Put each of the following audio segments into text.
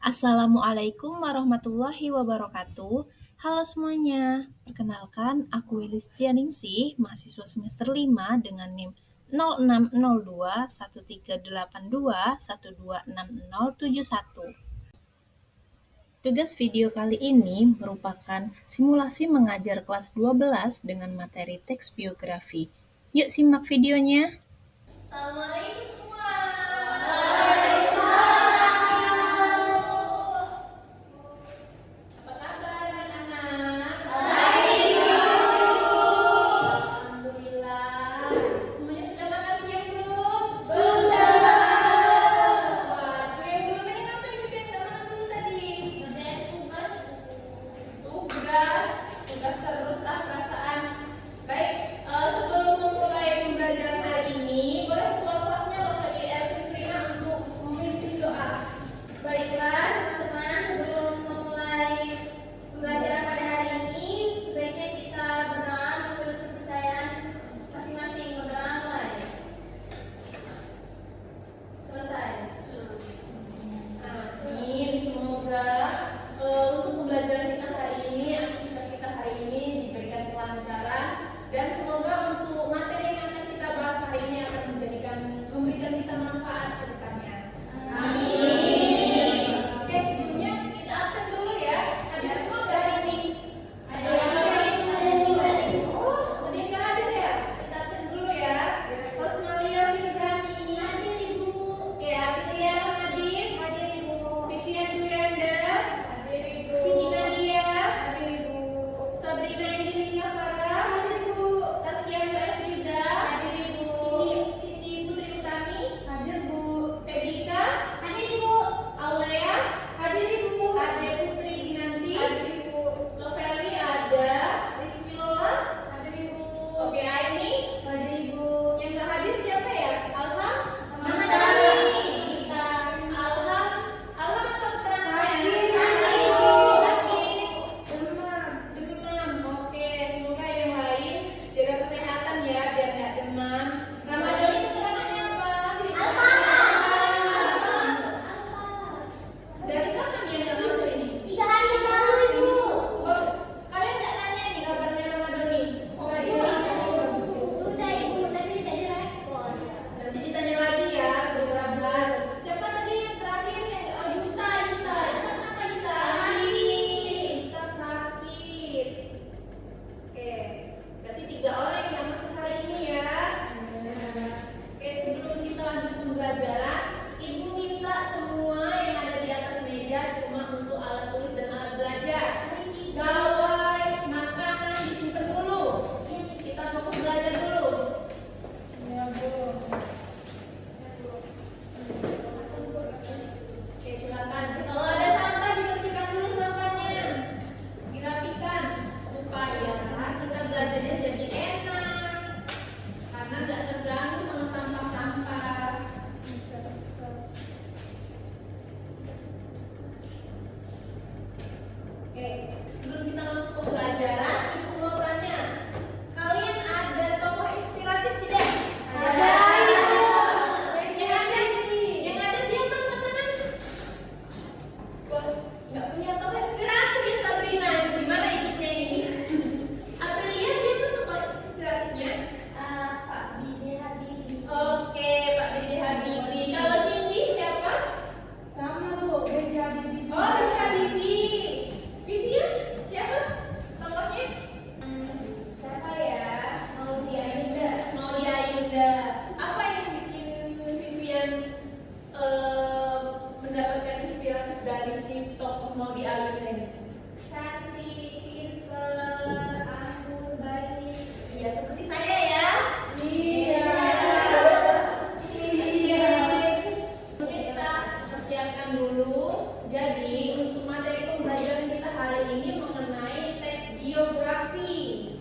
Assalamualaikum warahmatullahi wabarakatuh. Halo semuanya, perkenalkan aku Wilis Jianingsih, mahasiswa semester 5 dengan NIM 06021382126071. Tugas video kali ini merupakan simulasi mengajar kelas 12 dengan materi teks biografi. Yuk simak videonya. Assalamualaikum semua. Apa kabar anak-anak? Alhamdulillah. Semuanya sudah makan siang belum? Waduh, yang belum ini ngapain juga yang nggak makan dulu tadi? Tugas terus lah perasaan. Baik, sebelum memulai pembelajaran hari ini, boleh ketua kelasnya Bapak Elvin Surina untuk memimpin doa. Baiklah teman-teman, sebelum memulai pembelajaran pada hari ini, sebaiknya kita berdoa menurut kepercayaan masing-masing. Berdoa mulai. Selesai. Amin. Semoga untuk pembelajaran kita hari ini, aktivitas kita hari ini diberikan kelancaran, dan semoga untuk materi yang akan kita bahas hari ini akan memberikan kita manfaat ke depannya. Amin. Oke, sebelumnya kita absen dulu ya. Hadir semua nggak hari ini? Ada yang hadir. Oh, ada yang nggak hadir ya? Kita absen dulu ya. Rosmalia Firzani. Hadir Ibu. Oke, Aprilia Ramadis. Hadir Ibu. Vivian Duyanda. Hadir Ibu. Cindy Nadia. Hadir Ibu. Sabrina Angelina Farah. Hadir Bu. Taskiandra Efriza. Hadir Ibu. Cindy Putri Utami. Hadir Bu. Febika. Hadir Ibu. Aulea. Hadir Ibu. Ade Putri Dinanti. Hadir Ibu. Lovely ada. Rizky Lola. Hadir Ibu. Oke, Aini. Hadir Ibu. Yang nggak hadir siapa ya? Alham. Muhammad Ali. Alham. Alham apa keterangannya? Hadir. Sakit. Demam. Demam. Oke, semoga yang lain jaga kesehatan ya biar nggak demam. Ramadan itu keterangannya apa? Dari kapan dia nggak masuk ini? 3 hari yang lalu Ibu. Oh, kalian nggak tanya nih kabarnya Ramadhani? Oh, iya. Sudah Ibu, tapi tidak direspon. Nanti ditanya lagi ya, sudah kabar. Siapa tadi yang terakhir yang oh, Yuta. Yuta kenapa Yuta? Yuta sakit. Oke, berarti 3 orang yang nggak masuk hari ini ya. Oke, sebelum kita lanjut pembelajaran, Ibu minta semua yang ada di atas meja cuma untuk alat tulis dan alat belajar. Gawai, makanan disimpan dulu. Kita fokus belajar dulu. Ya, Bu. Oke, silakan. Kalau ada sampah dibersihkan dulu sampahnya. Dirapikan supaya kita belajarnya jadi enak. Karena nggak terganggu sama sampah-sampah. Oke, sebelum kita masuk ke pelajaran, Ibu mau tanya, kalian ada tokoh inspiratif tidak? Ada. Yang ada siapa angkat tangan? Wah, nggak punya tokoh inspiratif ya Sabrina. Gimana hidupnya ini? Aprilia siapa tokoh inspiratifnya? Pak B.J. Habibie. Oke, Pak B.J. Habibie. Kalau Cindy siapa? Sama Bu, B.J. Habibie. Oh, B.J. Habibie. Vivian siapa tokohnya? Siapa ya? Maudy Ayunda. Maudy Ayunda. Apa yang bikin Vivian mendapatkan inspiratif dari si tokoh Maudy Ayunda ini? Cantik, pinter, anggun, baik. Iya, seperti saya ya. Iya. Oke, kita persiapkan dulu. Jadi, untuk materi pembelajaran kita hari ini mengenai teks biografi.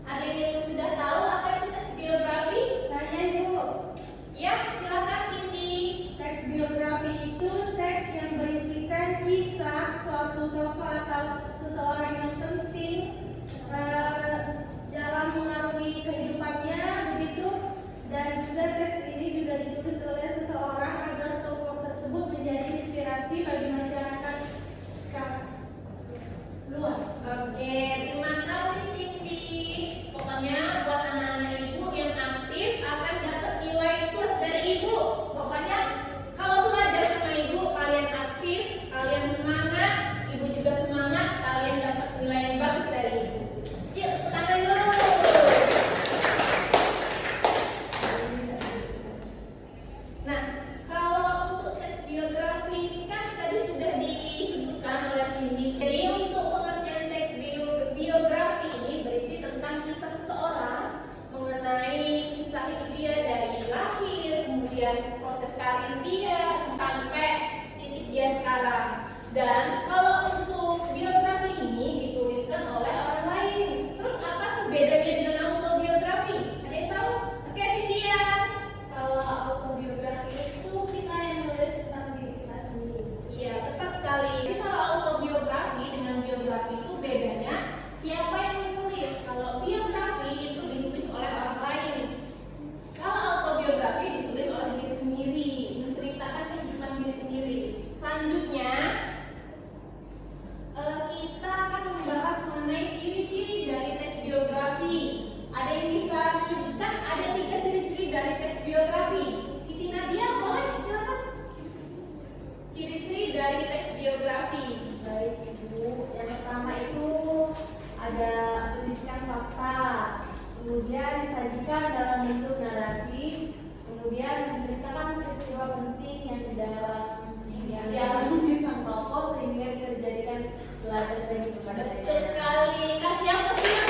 Ada yang sudah tahu apa itu teks biografi? Saya Ibu. Ya, silakan Cindy. Teks biografi itu teks yang berisikan kisah suatu tokoh atau seseorang yang penting dalam mengarungi kehidupannya begitu, dan juga teks ini juga ditulis oleh seseorang agar tokoh proses karir dia sampai titik dia sekarang. Dan kalau untuk biografi ini dituliskan oleh orang lain. Terus apa sih bedanya dengan autobiografi? Ada yang tahu? Oke, Vivian. Kalau autobiografi itu kita yang menulis tentang diri kita sendiri. Iya, tepat sekali. Jadi kalau autobiografi dengan biografi itu bedanya siapa yang menulis. Kalau biografi itu ditulis oleh orang lain. Kalau autobiografi ditulis oleh diri sendiri, menceritakan kehidupan diri sendiri. Selanjutnya kita akan membahas mengenai ciri-ciri dari teks biografi. Ada yang bisa menyebutkan? Ada 3 ciri-ciri dari teks biografi. Siti Nadia, boleh? Silakan. Ciri-ciri dari teks biografi. Baik Ibu, yang pertama itu ada tuliskan fakta, kemudian disajikan dalam bentuk narasi, kemudian menceritakan peristiwa penting yang dialami sang tokoh sehingga bisa dijadikan pelajaran bagi kepada Betul sekali. Kasih yang pertama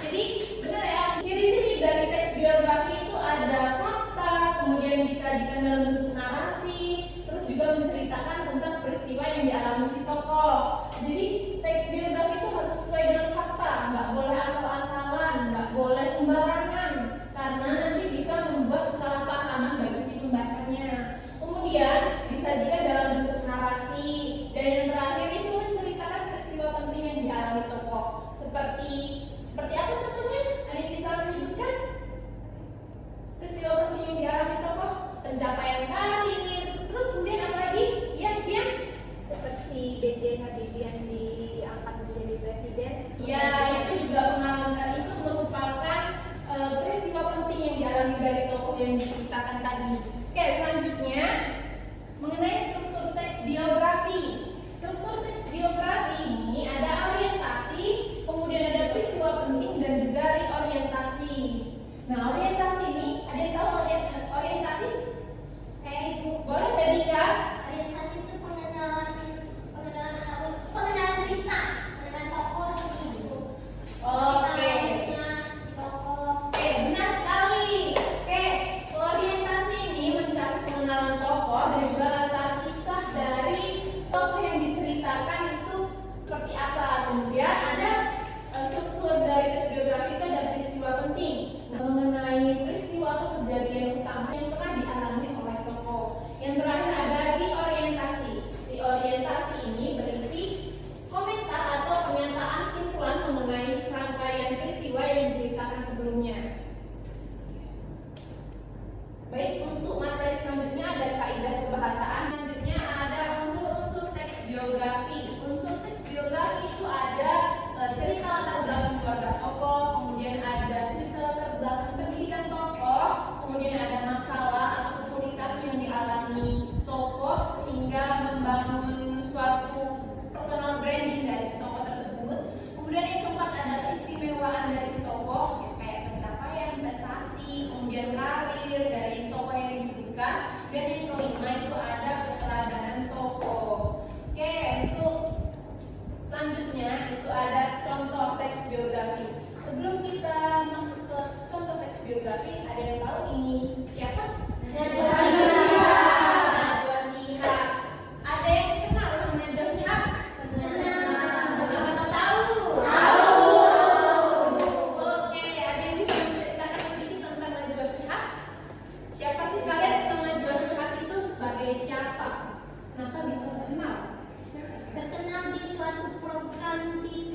Jadi benar ya, ciri-ciri dari teks biografi itu ada fakta, kemudian disajikan dalam bentuk narasi, terus juga menceritakan tentang peristiwa yang dialami si tokoh. Jadi teks biografi itu harus sesuai dengan fakta, nggak boleh asal-asalan, nggak boleh sembarangan, karena nanti bisa membuat kesalahpahaman bagi si pembacanya. Kemudian disajikan dalam bentuk narasi, dan yang terakhir itu menceritakan peristiwa penting yang dialami tokoh. Seperti apa contohnya? Ada yang bisa menyebutkan? Peristiwa penting yang dialami tokoh, pencapaian karir, terus kemudian apa lagi? Iya, Vivian? seperti B.J. Habibie yang diangkat menjadi presiden. Ya, itu juga pengalaman, itu merupakan peristiwa penting yang dialami dari tokoh yang diceritakan tadi. Oke, selanjutnya mengenai struktur teks biografi. Struktur teks biografi ini ada orientasi, kemudian ada peristiwa penting dan juga reorientasi. Nah, orientasi ini ada yang tahu orientasi? Saya Ibu. Boleh, Febika? Orientasi itu pengenalan cerita, pengenalan tokoh seperti itu. Oke. Kita si tokoh. Oke, benar sekali. Oke, orientasi ini mencari pengenalan tokoh dan juga latar kisah dari tokoh yang diceritakan itu seperti apa. Kemudian ada struktur dari teks biografi itu ada peristiwa penting. Nah, mengenai peristiwa atau kejadian utama yang pernah dialami oleh tokoh. Yang terakhir ada reorientasi. Reorientasi ini berisi komentar atau pernyataan simpulan mengenai rangkaian peristiwa yang diceritakan sebelumnya. Baik, untuk materi selanjutnya ada kaidah kebahasaan. Selanjutnya ada unsur-unsur teks biografi. Unsur teks biografi itu ada cerita latar belakang keluarga tokoh, kemudian ada cerita latar belakang pendidikan tokoh, kemudian ada masalah atau kesulitan yang dialami tokoh sehingga membangun suatu personal branding dari si tokoh tersebut. Kemudian yang keempat ada keistimewaan dari si tokoh, kayak pencapaian prestasi, kemudian karir dari tokoh yang disebutkan, dan yang kelima itu ada keteladanan tokoh. Oke, untuk selanjutnya itu ada contoh teks biografi. Sebelum kita masuk ke contoh teks biografi, ada yang tahu ini siapa? Najwa Shihab. Ada yang kenal sama Najwa Shihab? Kenal. Tahu? Oke, ada yang bisa menceritakan sedikit tentang Najwa Shihab? Siapa sih kalian kenal Najwa Shihab itu sebagai siapa? Kenapa bisa terkenal? Terkenal di suatu program TV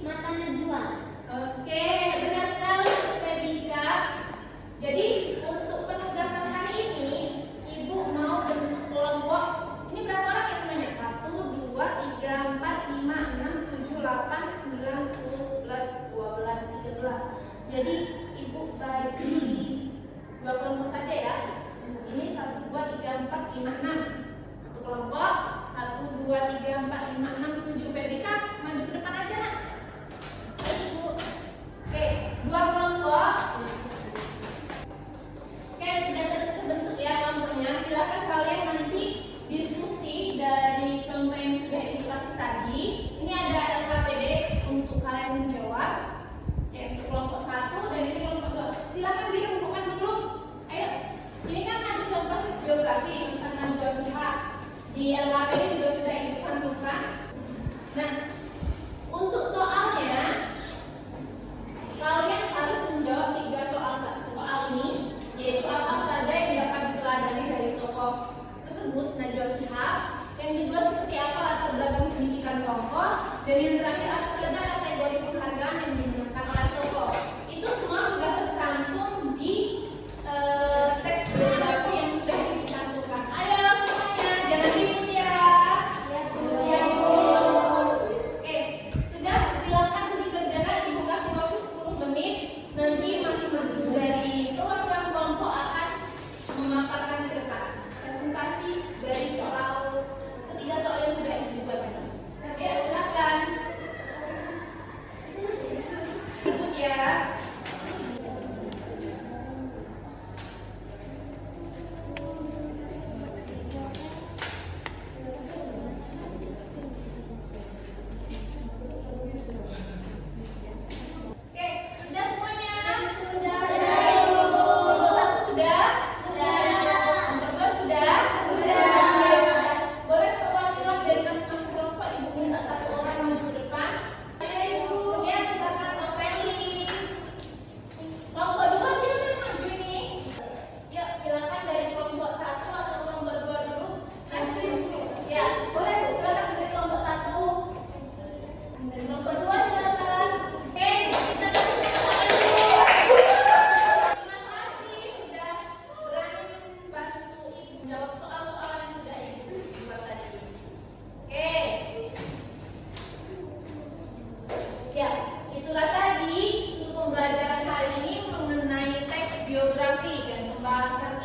Mata Najwa. Oke, benar sekali Febika. Jadi untuk penugasan hari ini, Ibu mau bentuk kelompok. Ini berapa orang ya semuanya? 1, 2, 3, 4, 5, 6, 7, 8, 9, 10, 11, 12, 13. Jadi Ibu bagi 2 kelompok saja ya. Ini 1, 2, 3, 4, 5, 6. Untuk kelompok 1, 2, 3, 4, 5, 6, 7. Febika, maju ke depan aja nak. Oke, 2 kelompok. Oke, sudah terbentuk ya kelompoknya. Silakan kalian nanti diskusi dari contoh yang sudah Ibu kasih tadi. Ini ada LKPD untuk kalian menjawab. Oke, untuk kelompok 1 dan ini kelompok 2. Silakan dirembukan dulu. Di LKPD juga sudah Ibu cantumkan. Nah, untuk soalnya kalian harus menjawab 3 soal ini, yaitu apa saja yang dapat diteladani dari tokoh tersebut, Najwa Shihab. Yang kedua, seperti apa latar belakang pendidikan tokoh, dan yang terakhir, apa saja kategori penghargaan yang dimenangkan oleh tokoh. Itu semua sudah tercantum di teks biografi yang sudah dicantumkan. Ayo semuanya, jangan ribut ya. Oke, sudah, silakan dikerjakan. Ibu kasih waktu 10 menit. Nanti masing-masing dari perwakilan kelompok akan memaparkan kertas presentasi dari ketiga soal yang sudah Ibu buat tadi. Ya, silakan. Ikut ya. Oke, sudah semuanya? Sudah. Kelompok 1 sudah? Sudah. Kelompok 2 sudah? Sudah. Boleh perwakilan dari masing-masing kelompok Ibu minta 1 orang maju ke depan. Ayo Ibu, ya silakan Noveli. Kelompok 2 silakan maju ini. Yuk, silakan dari kelompok 1 atau kelompok 2 dulu. Nanti, ya, boleh silakan dari kelompok 1. Dari kelompok 2 silakan. Oke, kita kasih kesempatan dulu. Terima kasih sudah berani membantu Ibu menjawab soal-soal yang sudah Ibu buat tadi. Oke. Ya, itulah tadi untuk pembelajaran hari ini mengenai teks biografi dan pembahasan